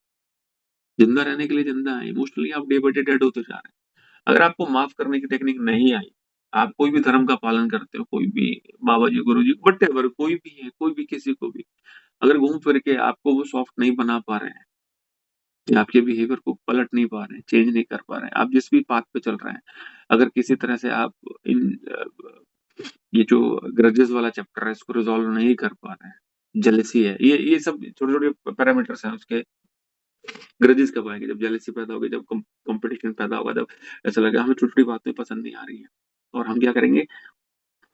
जिंदा रहने के लिए जिंदा है, इमोशनली आप डे बाय डे डेड होते जा रहे हैं। अगर आपको माफ करने की टेक्निक नहीं आई, आप कोई भी धर्म का पालन करते हो, कोई भी बाबा जी गुरु जी वट एवर, कोई भी है, कोई भी किसी को भी, अगर घूम फिर के आपको वो सॉफ्ट नहीं बना पा रहे हैं, या आपके बिहेवियर को पलट नहीं पा रहे हैं, चेंज नहीं कर पा रहे हैं, आप जिस भी पाथ पे चल रहे हैं, अगर किसी तरह से आप इन ये जो ग्रजेस वाला चैप्टर है इसको रिजॉल्व नहीं कर पा रहे हैं, जेलेसी है, ये सब छोटे छोटे पैरामीटर्स हैं उसके। ग्रजेस कब आएंगे? जब जेलेसी पैदा होगी, जब कंपटीशन पैदा होगा, जब ऐसा लगेगा हमें छोटी छोटी बातें पसंद नहीं आ रही है, और हम क्या करेंगे,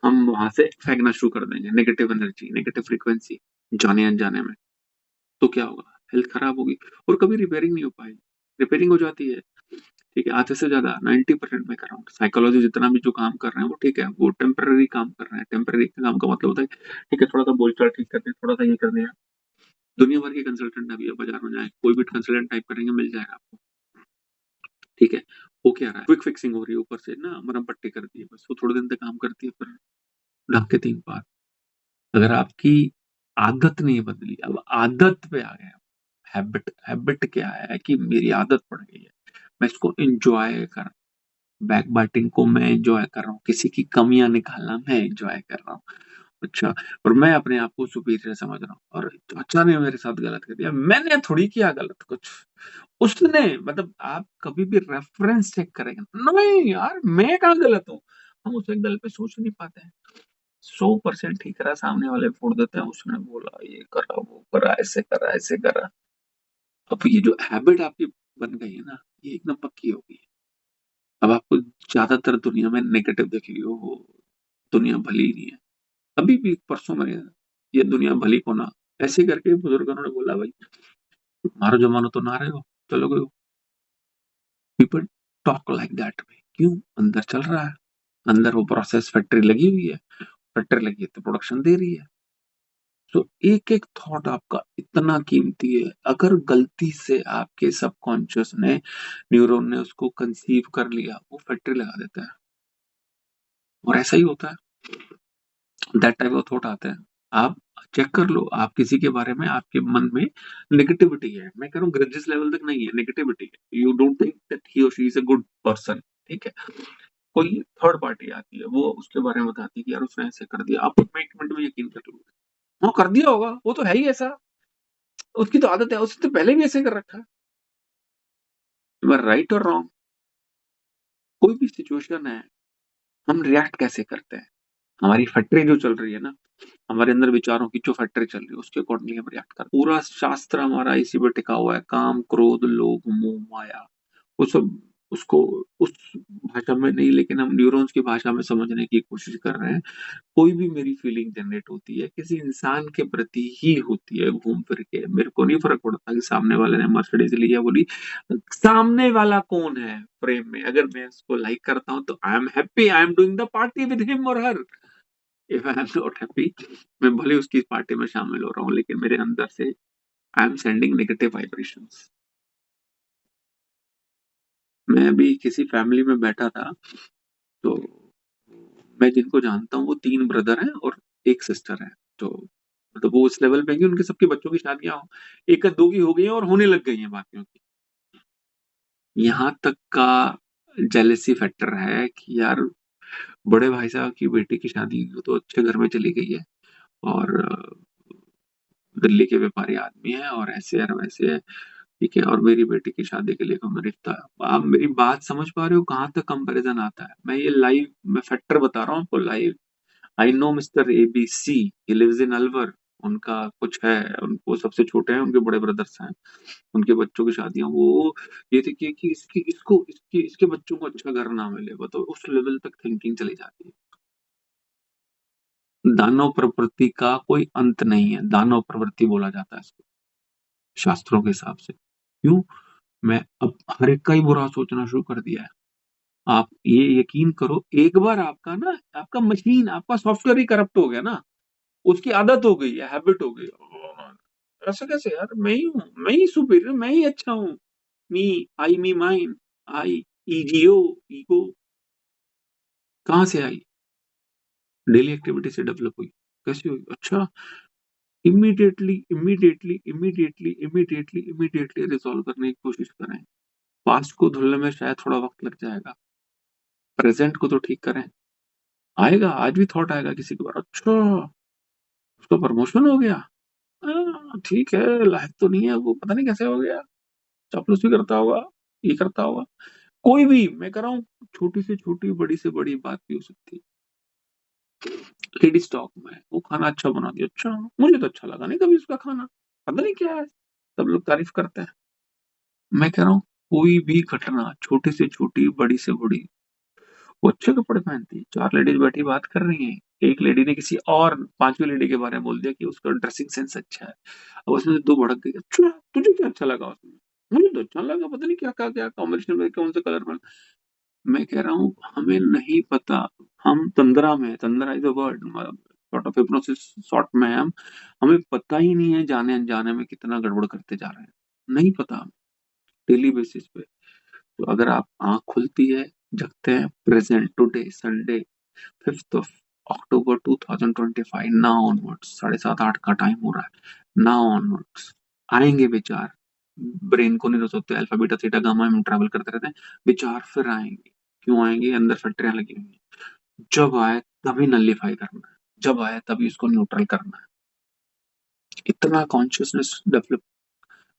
हम वहां से फेंकना शुरू कर देंगे नेगेटिव एनर्जी, नेगेटिव फ्रीक्वेंसी, जाने अनजाने में। तो क्या होगा, हेल्थ खराब होगी, और कभी रिपेयरिंग नहीं हो पाएगी। रिपेयरिंग हो जाती है, ठीक है, आधे से ज्यादा 90% में कर रहा हूँ, साइकोलॉजी जितना भी जो काम कर रहे हैं वो ठीक है, वो टेम्पररी काम कर रहे हैं। टेम्पररी काम का मतलब होता है ठीक है, थोड़ा सा बोलचाल ठीक कर दिया, थोड़ा सा ये कर दिया। दुनिया भर के कंसल्टेंट अभी आप बाजार में जाए, कोई भी कंसल्टेंट टाइप करेंगे मिल जाएगा आपको। ठीक है, वो क्या रहा है, क्विक फिक्सिंग हो रही है, ऊपर से ना मरम पट्टी कर दी है, बस वो थोड़े दिन तक काम करती है, फिर ढंग के 3 पार। अगर आपकी आदत नहीं बदली, अब आदत पे आ गए, हैबिट, हैबिट क्या है कि मेरी आदत पड़ गई है, मैं इसको एंजॉय कर, बैक बाइटिंग को मैं एंजॉय कर रहा हूँ, किसी की कमियां निकालना मैं एंजॉय कर रहा हूँ। अच्छा, और मैं अपने आप को सुपीरियर समझ रहा हूँ, और चाचा ने मेरे साथ गलत कर दिया, मैंने थोड़ी किया गलत कुछ, उसने, मतलब आप कभी भी रेफरेंस चेक करेंगे, नहीं यार मैं कहाँ गलत हूँ, हम उस एंगल पे सोच नहीं पाते हैं। 100% ठीक करा, सामने वाले फोड़ देते हैं, उसने बोला ये करा वो करा ऐसे करा ऐसे करा। अब ये जो हैबिट आपकी बन गई है ना, ये एकदम पक्की हो गई है। अब आपको ज्यादातर दुनिया में नेगेटिव दिख रही हो, दुनिया भली नहीं है। अभी भी परसों में ये दुनिया भली को ना, ऐसे करके बुजुर्गों ने बोला भाई मारो जमानो तो ना रहे हो, चलोगे? People talk like that way, क्यों? अंदर चल रहा है, अंदर वो प्रोसेस फैक्ट्री लगी हुई है, फैक्ट्री लगी है तो प्रोडक्शन दे रही है। तो एक एक थॉट आपका इतना कीमती है, अगर गलती से आपके सबकॉन्शियस ने, न्यूरॉन ने उसको कंसीव कर लिया, वो फैक्ट्री लगा देता है, और ऐसा ही होता है। दैट टाइप ऑफ थॉट आते हैं। आप चेक कर लो, आप किसी के बारे में आपके मन में नेगेटिविटी है, मैं कह रहा हूँ ग्रजेस लेवल तक नहीं है, नेगेटिविटी है, you don't think that he और she is a good person. ठीक है, कोई थर्ड पार्टी आती है, वो उसके बारे में बताती है कि यार उसने ऐसे कर दिया, आप उसमें 1 मिनट में यकीन कर लो, वो कर दिया होगा, वो तो है ही ऐसा, उसकी तो आदत है, उसने तो पहले भी ऐसे कर रखा है। एम आई राइट और रॉन्ग? कोई भी सिचुएशन है, हम रिएक्ट कैसे करते हैं? हमारी फैक्ट्री जो चल रही है ना, हमारे अंदर विचारों की जो फैक्ट्री चल रही है, उसके अकॉर्डिंगली हम रिएक्ट करते हैं। पूरा शास्त्र हमारा इसी पे टिका हुआ है, काम, क्रोध, लोभ, मोह, माया। वो सब उसको उस भाषा में नहीं, लेकिन हम न्यूरॉन्स की भाषा में समझने की कोशिश कर रहे हैं। कोई भी मेरी फीलिंग जनरेट होती है किसी इंसान के प्रति ही होती है, घूम फिर के मेरे को नहीं फर्क पड़ता कि सामने वाले ने मर्सिडीज ली है बोली। सामने वाला कौन है फ्रेम में, अगर मैं उसको लाइक करता हूँ तो I am happy, I am doing the party with him और her. If I am not happy, मैं भले उसकी पार्टी में शामिल हो रहा हूँ, लेकिन मेरे अंदर से I am sending negative vibrations. मैं अभी किसी फैमिली में बैठा था, तो मैं जिनको जानता हूँ वो 3 ब्रदर हैं और 1 सिस्टर है। तो मतलब वो उस लेवल पे हैं कि उनके सबके बच्चों की शादियाँ 1 या 2 की हो गई हैं और होने लग गई हैं बाकियों की। यहाँ तक का जेलेसी फैक्टर है कि यार, बड़े भाई साहब की बेटी की शादी तो अच्छे घर में चली गई है, और दिल्ली के व्यापारी आदमी है और ऐसे है वैसे है, ठीक है, और मेरी बेटी की शादी के लिए कोई रिश्ता है। आप मेरी बात समझ पा रहे हो कहाँ तक कंपैरिजन आता है? मैं ये लाइव, मैं फैक्टर बता रहा हूँ आपको live. I know mister ABC, he lives in Alwar. उनका कुछ है, उनको सबसे छोटे हैं, उनके बड़े ब्रदर्स हैं, उनके बच्चों की शादियां, वो ये देखिए कि इसके बच्चों को अच्छा घर ना मिले, वो तो उस लेवल तक थिंकिंग चली जाती है। दानव प्रवृत्ति का कोई अंत नहीं है, दानव प्रवृत्ति बोला जाता है इसको शास्त्रों के हिसाब से। क्यों? मैं अब हर एक का ही बुरा सोचना शुरू कर दिया है। आप ये यकीन करो, एक बार आपका ना, आपका मशीन, आपका सॉफ्टवेयर ही करप्ट हो गया ना, उसकी आदत हो गई है, हैबिट हो गई। ऐसा कैसे यार, मैं ही हूँ, मैं ही सुपीरियर, मैं ही अच्छा हूँ। मी, आई, मी, माइन, आई, ईजीओ, ईगो कहाँ से आई? डेली एक्टिविटी से डेवलप हुई। कैसे हुई? अच्छा, इमीडिएटली रिजॉल्व करने की कोशिश करें। पास्ट को धुलने में शायद थोड़ा वक्त लग जाएगा, प्रेजेंट को तो ठीक करें। आएगा, आज भी थॉट आएगा किसी के बारे, अच्छा उसका प्रमोशन हो गया, ठीक है, लायक तो नहीं है वो, पता नहीं कैसे हो गया, चापलूसी करता होगा, ये करता होगा। कोई भी, मैं कह रहा हूँ, छोटी से छोटी, बड़ी से बड़ी बात भी हो सकती है। लेडी स्टॉक में वो खाना अच्छा बना दिया, अच्छा, मुझे तो अच्छा लगा नहीं कभी उसका खाना, पता नहीं क्या है, सब लोग तारीफ करते हैं। मैं कह रहा हूँ, कोई भी घटना, छोटी से छोटी, बड़ी से बड़ी, वो अच्छे कपड़े पहनती है, 4 लेडीज बैठी बात कर रही हैं, एक लेडी ने किसी और 5वीं लेडी के बारे में बोल दिया कि उसका ड्रेसिंग सेंस अच्छा है। अब उसमें से 2 भड़क गई, अच्छा तुझे क्या अच्छा लगा उसमें? मुझे तो अच्छा लगा, पता नहीं क्या कॉम्बिनेशन में, कौन से कलर में। मैं कह रहा हूँ, हमें नहीं पता, हम तंद्रा में, तंद्रा is a word, sort of hypnosis sort में है हम। हमें पता ही नहीं है जाने अनजाने में कितना गड़बड़ करते जा रहे हैं, नहीं पता, डेली बेसिस पे। तो अगर आप आंख खुलती है, जगते हैं, present, today, Sunday, 5th of October 2025, now onwards, 7:30 8 का टाइम हो रहा है, नाउ ऑनवर्ड्स आएंगे विचार। ब्रेन को नहीं रोक सकते, अल्फा बीटा थीटा गामा में ट्रैवल करते रहते हैं, विचार फिर आएंगे। क्यों आएंगे? अंदर फैक्ट्रियां लगी हुई हैं, जब आए तभी नलिफाई करना है, जब आए तभी इसको न्यूट्रल करना है। इतना कॉन्शियसनेस डेवलप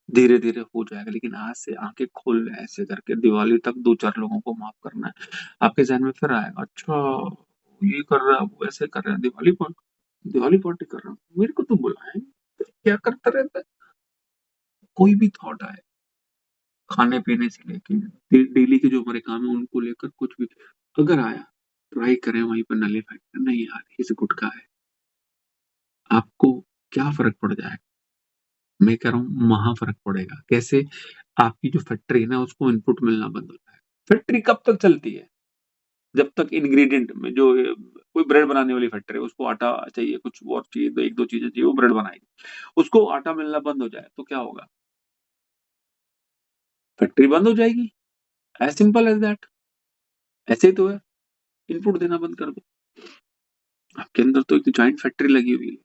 धीरे धीरे हो जाएगा, लेकिन आज से आंखें खोल ले, ऐसे करके दिवाली तक 2 4 लोगों को माफ करना है। आपके जहन में फिर आएगा, अच्छा ये कर रहा है, वो ऐसे कर रहा है, दिवाली पार्टी कर रहा हूँ, मेरे को तो बुलाए, क्या करता रहता है? कोई भी थॉट आए, खाने पीने से लेके डेली के जो हमारे काम है उनको लेकर, कुछ भी अगर आया, ट्राई करें वहीं पर नलीफाई करें, नहीं यार इसे गुटखा है, आपको क्या फर्क पड़ जाएगा? मैं कह रहा हूँ महा फर्क पड़ेगा। कैसे? आपकी जो फैक्ट्री है ना, उसको इनपुट मिलना बंद होता है। फैक्ट्री कब तक चलती है? जब तक इंग्रेडिएंट में जो कोई ब्रेड बनाने वाली फैक्ट्री है, उसको आटा चाहिए, कुछ और चाहिए, तो 1 2 चीजें चाहिए, वो ब्रेड बनाएगी। उसको आटा मिलना बंद हो जाए तो क्या होगा? फैक्ट्री बंद हो जाएगी। As simple as that. ऐसे ही तो है, इनपुट देना बंद कर दो, आपके अंदर तो एक जाइंट फैक्ट्री लगी हुई है,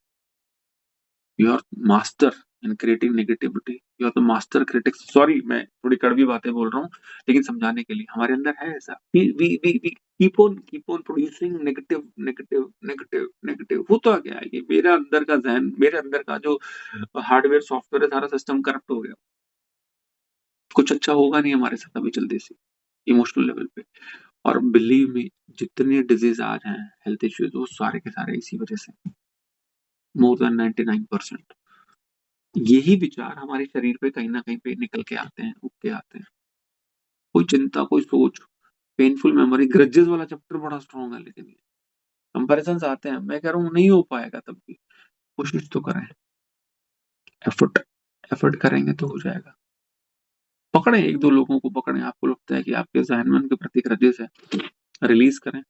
you are master, in creating negativity. You are the master critics. Sorry, मैं थोड़ी कड़वी बातें बोल रहा हूँ, लेकिन समझाने के लिए हमारे अंदर है ऐसा। We keep on producing negative negative negative negative. होता क्या है कि मेरा अंदर का ज़हन, मेरे अंदर का जो हार्डवेयर सॉफ्टवेयर है, सारा सिस्टम करप्ट हो गया। कुछ अच्छा होगा नहीं हमारे साथ अभी जल्दी से, इमोशनल लेवल पे। और बिलीव मी, जितने डिजीज आ रहे हैं, हेल्थ इश्यूज, वो सारे के सारे इसी वजह से, मोर देन 99%। यही विचार हमारे शरीर पे कहीं ना कहीं पे निकल के आते हैं, उग के आते हैं। कोई चिंता, कोई सोच, पेनफुल मेमोरी, ग्रजेस वाला चैप्टर बड़ा स्ट्रॉन्ग है, लेकिन कंपैरिजन आते हैं। मैं कह रहा हूँ नहीं हो पाएगा, तब भी कोशिश तो करें। एफर्ट एफर्ट करेंगे तो हो जाएगा। पकड़े, एक दो लोगों को पकड़े, आपको लगता है कि आपके जहन में उनके प्रति ग्रजेस है, रिलीज करें।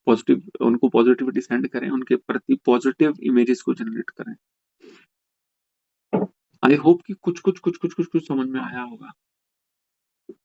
पॉजिटिव, उनको पॉजिटिविटी सेंड करें, उनके प्रति पॉजिटिव इमेजेस को जनरेट करें। आई होप कि कुछ कुछ कुछ कुछ कुछ कुछ समझ में आया होगा।